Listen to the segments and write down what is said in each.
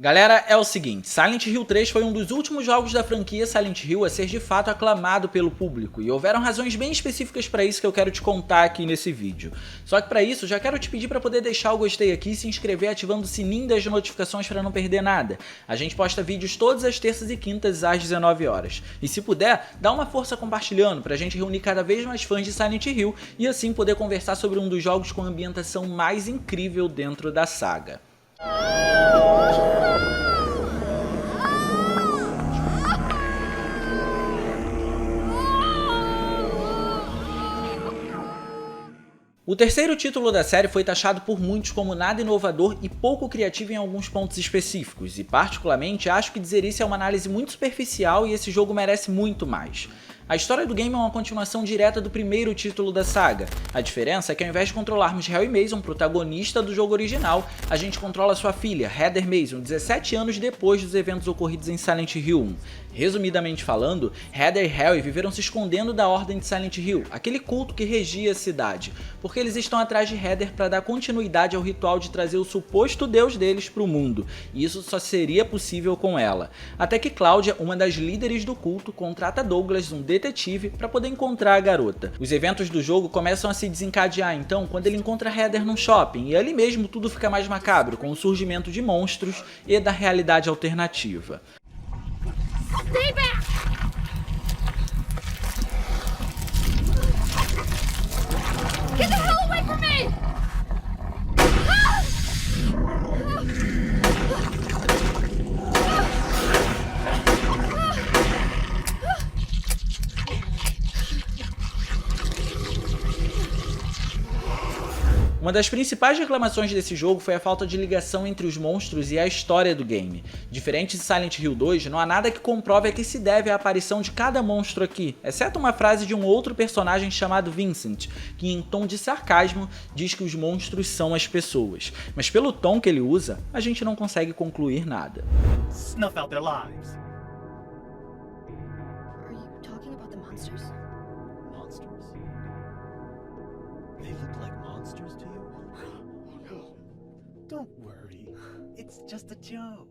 Galera, é o seguinte, Silent Hill 3 foi um dos últimos jogos da franquia Silent Hill a ser de fato aclamado pelo público, e houveram razões bem específicas para isso que eu quero te contar aqui nesse vídeo. Só que para isso, já quero te pedir para poder deixar o gostei aqui e se inscrever ativando o sininho das notificações para não perder nada. A gente posta vídeos todas as terças e quintas às 19 horas. E se puder, dá uma força compartilhando pra gente reunir cada vez mais fãs de Silent Hill e assim poder conversar sobre um dos jogos com a ambientação mais incrível dentro da saga. O terceiro título da série foi taxado por muitos como nada inovador e pouco criativo em alguns pontos específicos, e particularmente acho que dizer isso é uma análise muito superficial e esse jogo merece muito mais. A história do game é uma continuação direta do primeiro título da saga. A diferença é que ao invés de controlarmos Harry Mason, protagonista do jogo original, a gente controla sua filha, Heather Mason, 17 anos depois dos eventos ocorridos em Silent Hill 1. Resumidamente falando, Heather e Harry viveram se escondendo da Ordem de Silent Hill, aquele culto que regia a cidade, porque eles estão atrás de Heather para dar continuidade ao ritual de trazer o suposto deus deles para o mundo, e isso só seria possível com ela. Até que Claudia, uma das líderes do culto, contrata Douglas, um detetive, para poder encontrar a garota. Os eventos do jogo começam a se desencadear então quando ele encontra Heather num shopping, e ali mesmo tudo fica mais macabro, com o surgimento de monstros e da realidade alternativa. Stay back! Get the hell away from me! Uma das principais reclamações desse jogo foi a falta de ligação entre os monstros e a história do game. Diferente de Silent Hill 2, não há nada que comprove a que se deve a aparição de cada monstro aqui, exceto uma frase de um outro personagem chamado Vincent, que em tom de sarcasmo diz que os monstros são as pessoas. Mas pelo tom que ele usa, a gente não consegue concluir nada. Snuff out their lives. Are you talking about the monsters? Monsters? They look like monsters to you? Oh no. Don't worry. It's just a joke.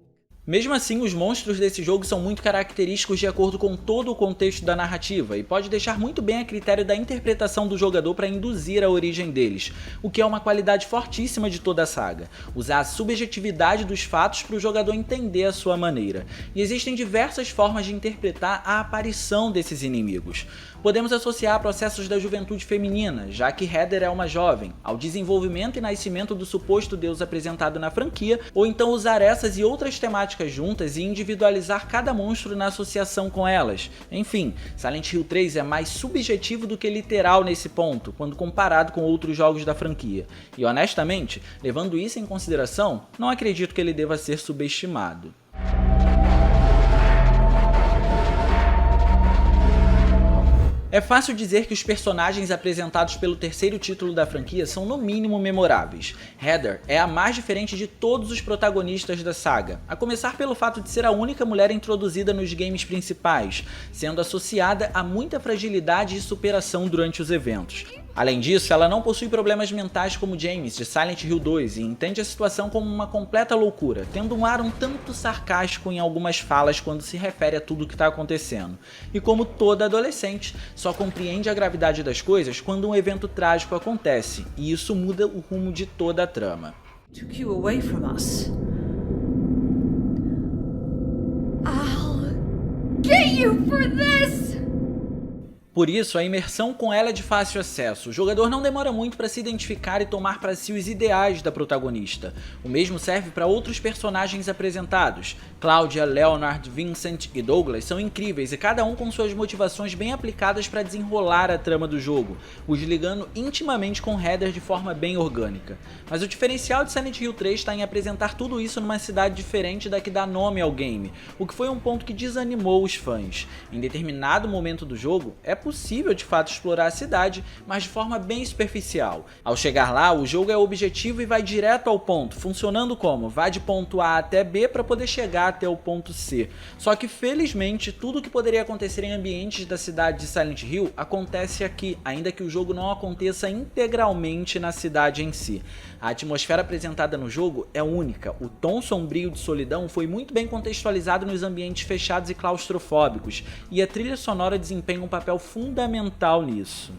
Mesmo assim, os monstros desse jogo são muito característicos de acordo com todo o contexto da narrativa e pode deixar muito bem a critério da interpretação do jogador para induzir a origem deles, o que é uma qualidade fortíssima de toda a saga, usar a subjetividade dos fatos para o jogador entender a sua maneira. E existem diversas formas de interpretar a aparição desses inimigos. Podemos associar a processos da juventude feminina, já que Heather é uma jovem, ao desenvolvimento e nascimento do suposto deus apresentado na franquia, ou então usar essas e outras temáticas juntas e individualizar cada monstro na associação com elas. Enfim, Silent Hill 3 é mais subjetivo do que literal nesse ponto, quando comparado com outros jogos da franquia. E honestamente, levando isso em consideração, não acredito que ele deva ser subestimado. É fácil dizer que os personagens apresentados pelo terceiro título da franquia são no mínimo memoráveis. Heather é a mais diferente de todos os protagonistas da saga, a começar pelo fato de ser a única mulher introduzida nos games principais, sendo associada a muita fragilidade e superação durante os eventos. Além disso, ela não possui problemas mentais como James, de Silent Hill 2, e entende a situação como uma completa loucura, tendo um ar um tanto sarcástico em algumas falas quando se refere a tudo o que está acontecendo. E como toda adolescente, só compreende a gravidade das coisas quando um evento trágico acontece, e isso muda o rumo de toda a trama. Took you away from us. I'll get you for this! Por isso, a imersão com ela é de fácil acesso. O jogador não demora muito para se identificar e tomar para si os ideais da protagonista. O mesmo serve para outros personagens apresentados. Claudia, Leonard, Vincent e Douglas são incríveis e cada um com suas motivações bem aplicadas para desenrolar a trama do jogo, os ligando intimamente com Heather de forma bem orgânica. Mas o diferencial de Silent Hill 3 está em apresentar tudo isso numa cidade diferente da que dá nome ao game, o que foi um ponto que desanimou os fãs. Em determinado momento do jogo, é possível de fato explorar a cidade, mas de forma bem superficial. Ao chegar lá, o jogo é objetivo e vai direto ao ponto, funcionando como? Vai de ponto A até B para poder chegar até o ponto C. Só que felizmente tudo o que poderia acontecer em ambientes da cidade de Silent Hill acontece aqui, ainda que o jogo não aconteça integralmente na cidade em si. A atmosfera apresentada no jogo é única, o tom sombrio de solidão foi muito bem contextualizado nos ambientes fechados e claustrofóbicos, e a trilha sonora desempenha um papel fundamental nisso.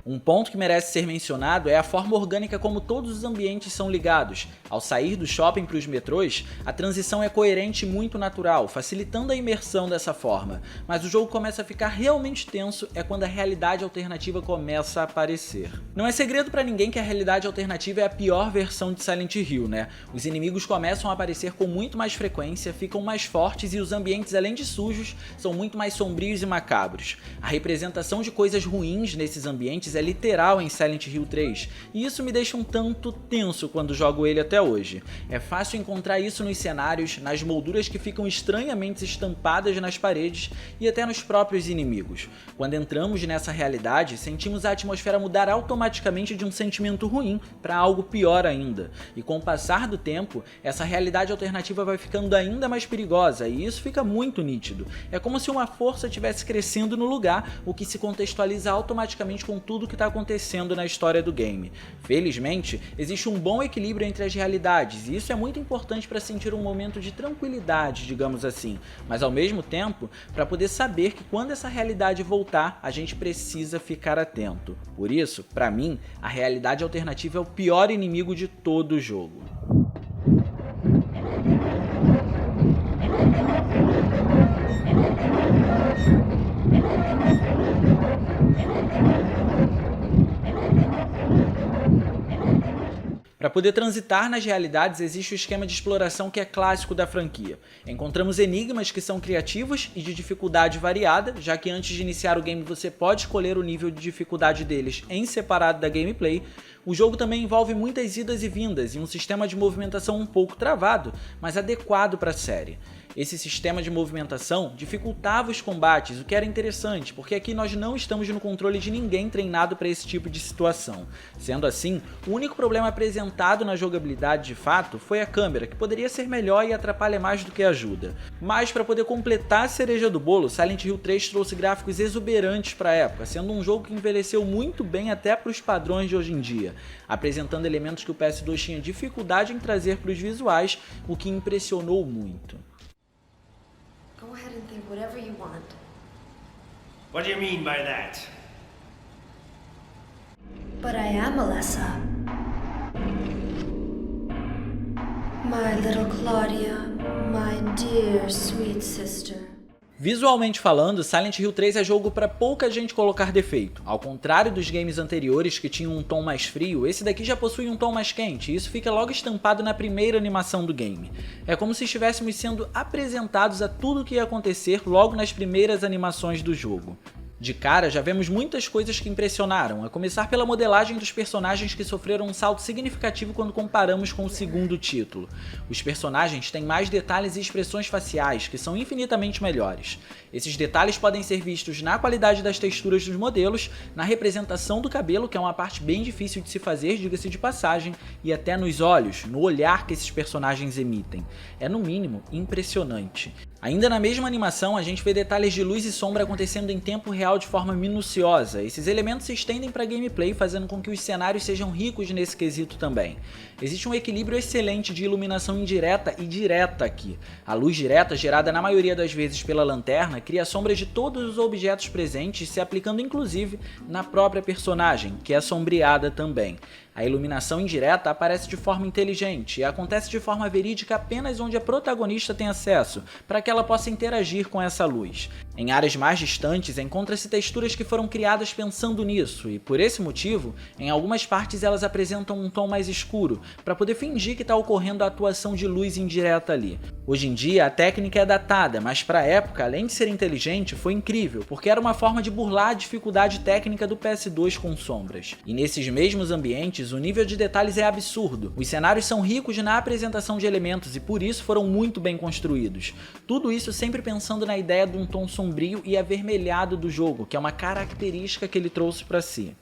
Um ponto que merece ser mencionado é a forma orgânica como todos os ambientes são ligados. Ao sair do shopping para os metrôs, a transição é coerente e muito natural, facilitando a imersão dessa forma. Mas o jogo começa a ficar realmente tenso é quando a realidade alternativa começa a aparecer. Não é segredo para ninguém que a realidade alternativa é a pior versão de Silent Hill, né? Os inimigos começam a aparecer com muito mais frequência, ficam mais fortes e os ambientes, além de sujos, são muito mais sombrios e macabros. A representação de coisas ruins nesses ambientes é literal em Silent Hill 3, e isso me deixa um tanto tenso quando jogo ele até hoje. É fácil encontrar isso nos cenários, nas molduras que ficam estranhamente estampadas nas paredes e até nos próprios inimigos. Quando entramos nessa realidade, sentimos a atmosfera mudar automaticamente de um sentimento ruim para algo pior ainda, e com o passar do tempo, essa realidade alternativa vai ficando ainda mais perigosa, e isso fica muito nítido. É como se uma força estivesse crescendo no lugar, o que se contextualiza automaticamente com tudo que está acontecendo na história do game. Felizmente, existe um bom equilíbrio entre as realidades, e isso é muito importante para sentir um momento de tranquilidade, digamos assim, mas ao mesmo tempo, para poder saber que quando essa realidade voltar, a gente precisa ficar atento. Por isso, para mim, a realidade alternativa é o pior inimigo de todo o jogo. Para poder transitar nas realidades existe o esquema de exploração que é clássico da franquia. Encontramos enigmas que são criativos e de dificuldade variada, já que antes de iniciar o game você pode escolher o nível de dificuldade deles em separado da gameplay. O jogo também envolve muitas idas e vindas e um sistema de movimentação um pouco travado, mas adequado para a série. Esse sistema de movimentação dificultava os combates, o que era interessante, porque aqui nós não estamos no controle de ninguém treinado para esse tipo de situação. Sendo assim, o único problema apresentado na jogabilidade de fato foi a câmera, que poderia ser melhor e atrapalha mais do que ajuda. Mas para poder completar a cereja do bolo, Silent Hill 3 trouxe gráficos exuberantes para a época, sendo um jogo que envelheceu muito bem até para os padrões de hoje em dia, apresentando elementos que o PS2 tinha dificuldade em trazer para os visuais, o que impressionou muito. Go ahead and think whatever you want. What do you mean by that? But I am Alessa. My little Claudia, my dear sweet sister. Visualmente falando, Silent Hill 3 é jogo para pouca gente colocar defeito. Ao contrário dos games anteriores que tinham um tom mais frio, esse daqui já possui um tom mais quente, e isso fica logo estampado na primeira animação do game. É como se estivéssemos sendo apresentados a tudo o que ia acontecer logo nas primeiras animações do jogo. De cara, já vemos muitas coisas que impressionaram, a começar pela modelagem dos personagens que sofreram um salto significativo quando comparamos com o segundo título. Os personagens têm mais detalhes e expressões faciais, que são infinitamente melhores. Esses detalhes podem ser vistos na qualidade das texturas dos modelos, na representação do cabelo, que é uma parte bem difícil de se fazer, diga-se de passagem, e até nos olhos, no olhar que esses personagens emitem. É no mínimo impressionante. Ainda na mesma animação, a gente vê detalhes de luz e sombra acontecendo em tempo real de forma minuciosa. Esses elementos se estendem para a gameplay, fazendo com que os cenários sejam ricos nesse quesito também. Existe um equilíbrio excelente de iluminação indireta e direta aqui. A luz direta, gerada na maioria das vezes pela lanterna, cria sombras de todos os objetos presentes, se aplicando inclusive na própria personagem, que é sombreada também. A iluminação indireta aparece de forma inteligente e acontece de forma verídica apenas onde a protagonista tem acesso, para que ela possa interagir com essa luz. Em áreas mais distantes, encontra-se texturas que foram criadas pensando nisso, e por esse motivo, em algumas partes elas apresentam um tom mais escuro, para poder fingir que está ocorrendo a atuação de luz indireta ali. Hoje em dia a técnica é datada, mas para a época, além de ser inteligente, foi incrível, porque era uma forma de burlar a dificuldade técnica do PS2 com sombras. E nesses mesmos ambientes, o nível de detalhes é absurdo. Os cenários são ricos na apresentação de elementos e por isso foram muito bem construídos. Tudo isso sempre pensando na ideia de um tom sombrio e avermelhado do jogo, que é uma característica que ele trouxe para si.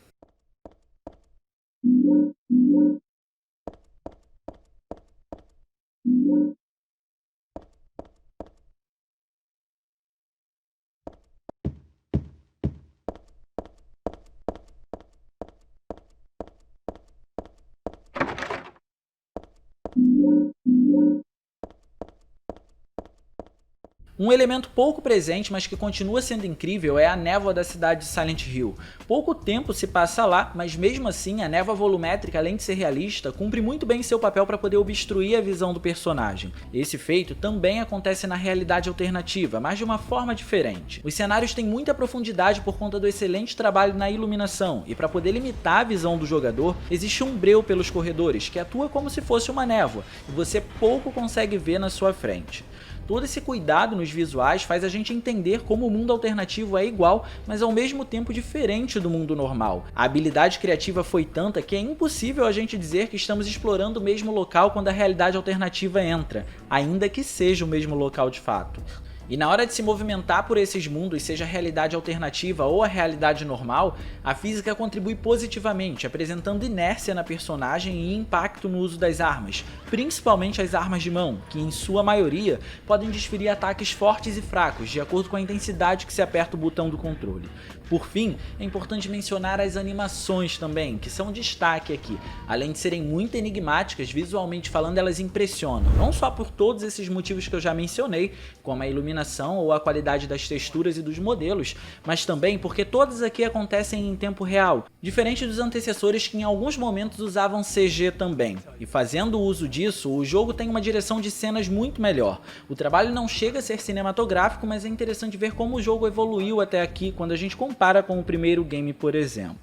Um elemento pouco presente, mas que continua sendo incrível, é a névoa da cidade de Silent Hill. Pouco tempo se passa lá, mas mesmo assim a névoa volumétrica, além de ser realista, cumpre muito bem seu papel para poder obstruir a visão do personagem. Esse feito também acontece na realidade alternativa, mas de uma forma diferente. Os cenários têm muita profundidade por conta do excelente trabalho na iluminação, e para poder limitar a visão do jogador, existe um breu pelos corredores, que atua como se fosse uma névoa, e você pouco consegue ver na sua frente. Todo esse cuidado nos visuais faz a gente entender como o mundo alternativo é igual, mas ao mesmo tempo diferente do mundo normal. A habilidade criativa foi tanta que é impossível a gente dizer que estamos explorando o mesmo local quando a realidade alternativa entra, ainda que seja o mesmo local de fato. E na hora de se movimentar por esses mundos, seja a realidade alternativa ou a realidade normal, a física contribui positivamente, apresentando inércia na personagem e impacto no uso das armas, principalmente as armas de mão, que em sua maioria podem desferir ataques fortes e fracos, de acordo com a intensidade que se aperta o botão do controle. Por fim, é importante mencionar as animações também, que são destaque aqui. Além de serem muito enigmáticas, visualmente falando, elas impressionam, não só por todos esses motivos que eu já mencionei, como a iluminação ou a qualidade das texturas e dos modelos, mas também porque todas aqui acontecem em tempo real, diferente dos antecessores que em alguns momentos usavam CG também. E fazendo uso disso, o jogo tem uma direção de cenas muito melhor. O trabalho não chega a ser cinematográfico, mas é interessante ver como o jogo evoluiu até aqui quando a gente compara com o primeiro game, por exemplo.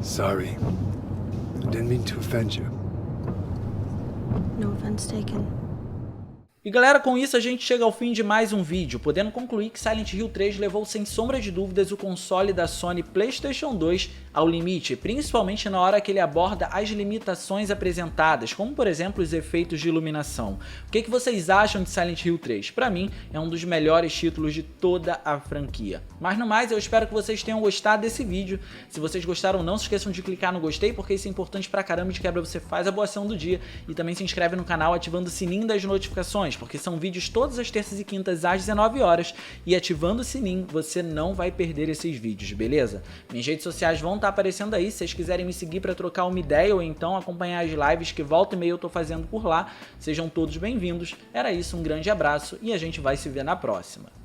Sorry. I didn't mean to offend you. No offense taken. E galera, com isso a gente chega ao fim de mais um vídeo, podendo concluir que Silent Hill 3 levou sem sombra de dúvidas o console da Sony PlayStation 2 ao limite, principalmente na hora que ele aborda as limitações apresentadas, como por exemplo os efeitos de iluminação. O que vocês acham de Silent Hill 3? Pra mim é um dos melhores títulos de toda a franquia. Mas no mais, eu espero que vocês tenham gostado desse vídeo. Se vocês gostaram, não se esqueçam de clicar no gostei, porque isso é importante pra caramba, de quebra você faz a boa ação do dia, e também se inscreve no canal ativando o sininho das notificações, porque são vídeos todas as terças e quintas às 19 horas, e ativando o sininho você não vai perder esses vídeos, beleza? Minhas redes sociais vão estar aparecendo aí, se vocês quiserem me seguir para trocar uma ideia ou então acompanhar as lives que volta e meia eu tô fazendo por lá, sejam todos bem-vindos. Era isso, um grande abraço e a gente vai se ver na próxima.